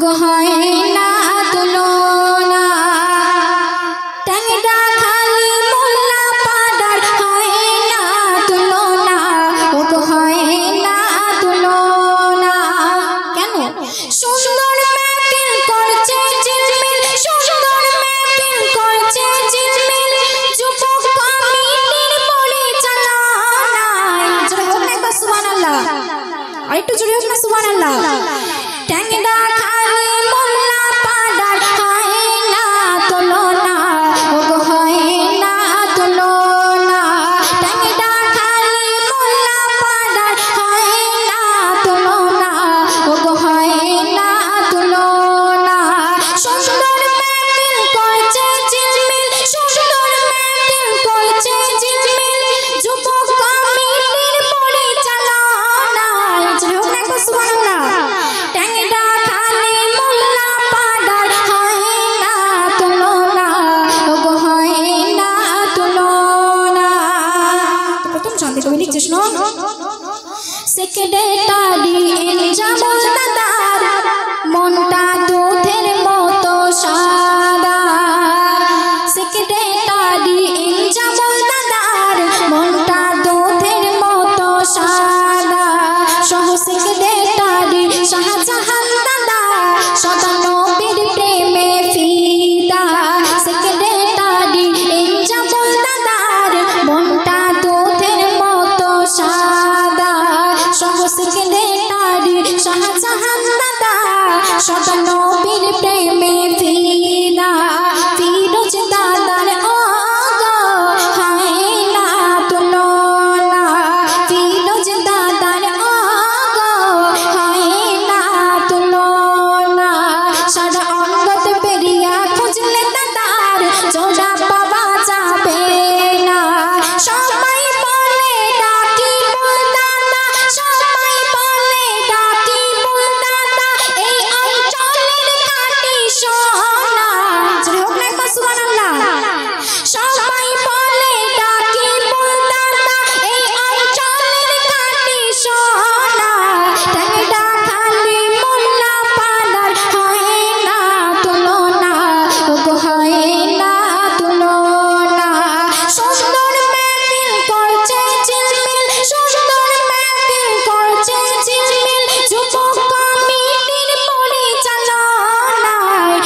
ওগো হয় না তুলনা ট্যাংরা খালি মোল্লা পাড়ার হয় না তুলনা ওগো হয় না তুলনা কেন সুন্দর মেহফিল করছে ঝিলমিল সুন্দর মেহফিল করছে ঝিলমিল যুবক কমিটির পরিচালনায় জোরে হোক না সুবহানাল্লাহ আরেকটু জোরে হোক না সুবহানাল্লাহ ট্যাংরা খালি মোল্লা পাড়ার হয় না তুলনা ওগো হয় না তুলনা ট্যাংরা খালি মোল্লা পাড়ার হয় না তুলনা ওগো হয় না তুলনা সুন্দর মেহফিল করছে ঝিলমিল সুন্দর মেহফিল করছে ঝিলমিল যুবক কমিটির পরিচালনায় জয় হোক না সুবহানাল্লাহ ট্যাংরা খালি মোল্লা পাড়ার হয় না তুলনা ওগো হয় না তুলনা প্রথম ছন্দে কবি লিখছে শোনো সেক্রেটারি ইনজামুল দাদার মনটা দুধের মতো সাদা সেক্রেটারি ইনজামুল দাদার মনটা দুধের মতো সাদা সহ সেক্রেটারি শাহজাহান দাদা সদা নবীর প্রেমে ফিদা সেক্রেটারি ইনজামুল দাদার মনটা দুধের মতো সাদা সহ সেক্রেটারি শাহজাহান দাদা সদা নবীর প্রেমে ফিদা ফিরোজ দাদার ওগো হয় না তুলনা ফিরোজ দাদার ওগো হয় না তুলনা সারা অঙ্গত পেরিয়া খুঁজলে দাদার জোড়া পাওয়া যাবে না সবাই বলে ডাকি বল দাদা সবাই বলে ডাকি বল দাদা এই অঞ্চলের খাঁটি সোনা জোরে হোক না সুবহানাল্লাহ সবাই বলে ডাকি বল দাদা এই অঞ্চলের খাঁটি সোনা ট্যাংরা খালি মোল্লা পাড়ার হয় না তুলনা ওগো হয় না তুলনা সুন্দর মেহফিল করছে ঝিলমিল সুন্দর মেহফিল করছে ঝিলমিল যুবক কমিটির পরিচালনায়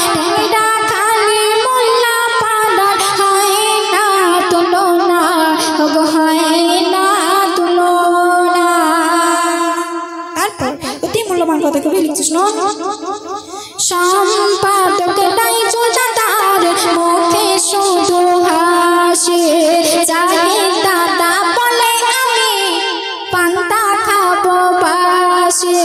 ট্যাংরা খালি মোল্লা পাড়ার হয় না তুলনা ওগো হয় না তুলনা তারপর অতি মূল্যবান কথা কবি লিখছিস না সম্পাদক দাইজুল দাদার মুখে শুধু হাসি জাহিদ দাদা বলে আমি পান্তা খাবো বাসি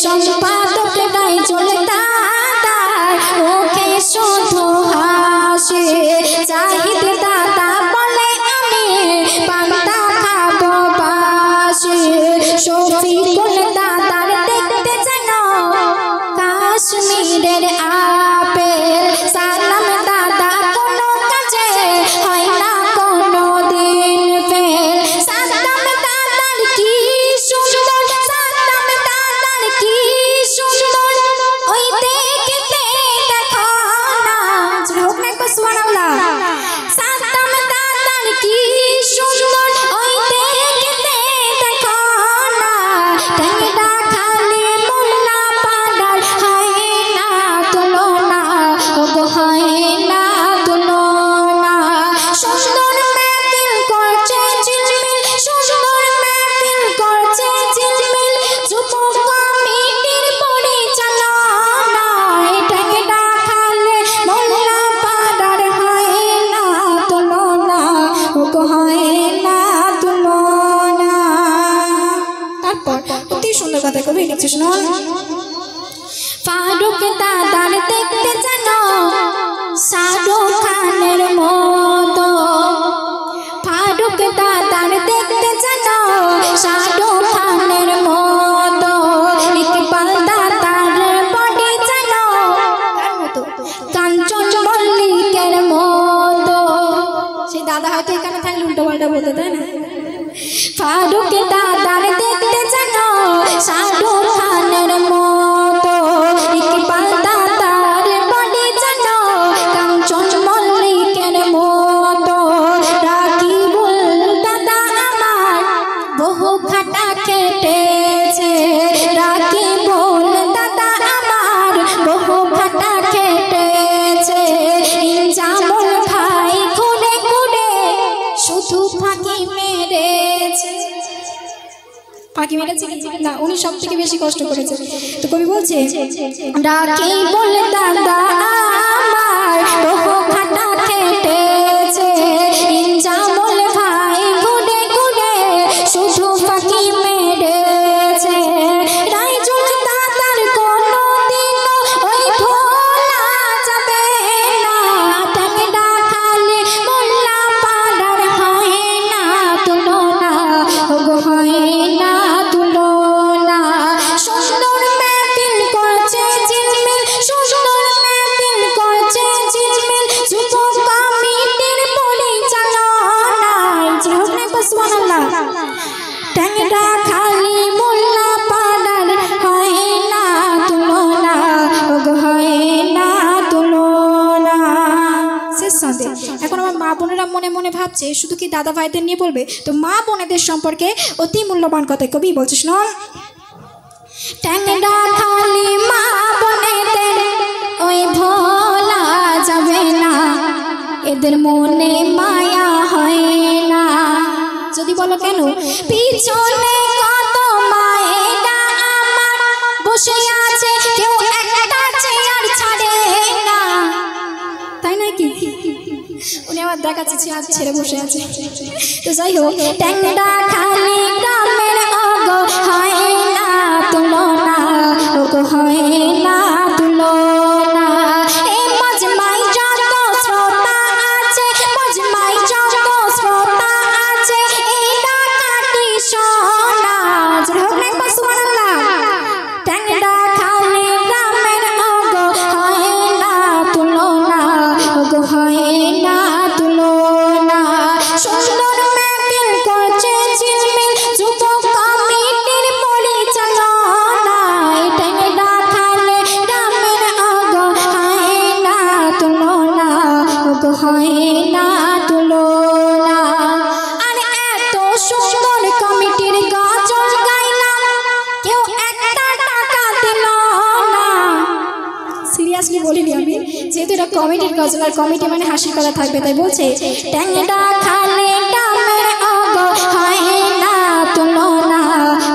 সম্পাদক দাইজুল দাদার মুখে শুধু হাসি জাহিদ দাদা বলে আমি পান্তা খাবো বাসি শফিকুল দাদার দেখতে যেন কাশ্মীরের আপেল সালাম দাদা কোনো কাজে হয় না কোনো দিন ফেল সালাম দাদার কি সুন্দর সালাম দাদার কি সুন্দর ওই দেখতে দেখো না জোরে হোক না সুবহানাল্লাহ সালাম দাদার কি সুন্দর ওই দেখতে দেখো না ট্যাংরা খালি মোল্লা পাড়ার হয় না তুলনা ওগো হয় না তুলনা সুন্দর মেহফিল করছে ঝিলমিল সুন্দর মেহফিল করছে ঝিলমিল যুবক কমিটির পরিচালনায় ট্যাংরা খালি মোল্লা পাড়ার হয় না তুলনা ওগো হয় না তুলনা তারপর অতি সুন্দর কথা কবি লিখছে শোনো ফারুক দাদার দেখতে যেন শাহরুখ খানের মতো ফারুক দাদার দেখতে যেন শাহরুখ খানের মতো ইকবাল দাদার বডি যেন কাঞ্চন মল্লিকের মতো সেই দাদা হয়তো এখানে থাকলে উল্টো পাল্টা বলতে তাই না ফারুক দাদার দেখতে যেন শাহরুখ খানের মতো ইকবাল কি মেরেছে না, উনি সব থেকে বেশি কষ্ট করেছে। তো কবি বলছে ডাকি বলে দাদা আমার বহু খাটা খেটেছে, ইনজা বলে ভাই গুডে গুডে শুধু ফাঁকি মেরেছে। রাইজুল দাদার কোনো দিন ওই ভোলা যাবে না, ট্যাংরা খালি মোল্লা পাড়ার হয় না তুলনা, ওগো হয় না তুলনা। সুন্দর মেহফিল করছে ঝিলমিল, সুন্দর মেহফিল করছে ঝিলমিল, যুব কমিটির পরিচালনায় যে হোক না সুবহানাল্লাহ। ট্যাংরা খালি মোল্লা পাড়ার হয় না তুলনা, ওগো হয় না তুলনা। শেষ সন্ধে। এখন আমার মা বোনেরা মনে মনে ভাবছে শুধু কি দাদা ভাইদের নিয়ে বলবে, তো মা বোনেদের সম্পর্কে অতি মূল্যবান কথা কবি বলছে শুনুন। ট্যাংরা খালি মা বোনেদের ওই ভোলা যাবে না, এদের মনে মায়া হয় না। যদি বলো কেন, পিছনে কত মায়েরা আমার বসে আছে, কেউ একটা চেয়ার ছাড়ে না, তাই নাকি? উনি আমার দেখাচ্ছে চেয়ার ছেড়ে বসে আছে। তো যাই হোক, ট্যাংরা খালি গ্রামের ওগো হয় না তুলনা, ওগো হয় না তুলনা। এই মজমাই যত শ্রোতা আছে, মজমাই যত শ্রোতা আছে, এই ডাকাটি সোনা জোরে হোক না একবার সুবহানাল্লাহ। ট্যাংরা খালি গ্রামের ওগো হয় না তুলনা, ওগো হয় না তুলনা। সুন্দর মেহফিল করছে ঝিলমিল, যুব কমিটির পরিচালনায়, ট্যাংরা খালি গ্রামের ওগো হয় না তুলনা, ওগো হয় না তুলনা। আর এত সুন্দর কমিটির গজল গাইলাম, কেউ একটা টাকা দিল না। সিরিয়াসলি বলিনি আমি, যেহেতু এটা কমিটির গজল, আর কমিটি মানে হাসির কথা থাকবে, তাই বলছে ট্যাংরা খালি গ্রামের ওগো হয় না তুলনা,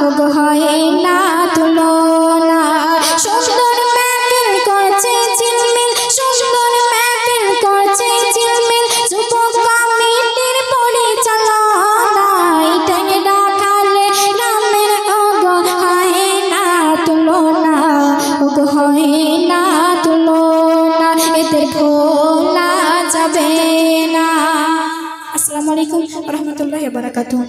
ওগো হয় না তুলনা। সুন্দর মেহফিল করছে ঝিলমিল, সুন্দর মেহফিল করছে ঝিলমিল, যুব কমিটির পরিচালনায়, ট্যাংরা খালি গ্রামের ওগো হয় না তুলনা, ওগো হয় না তুলনা, এদের ভোলা যাবে না। আসসালামু আলাইকুম ওয়া রাহমাতুল্লাহি ওয়া বারাকাতুহু।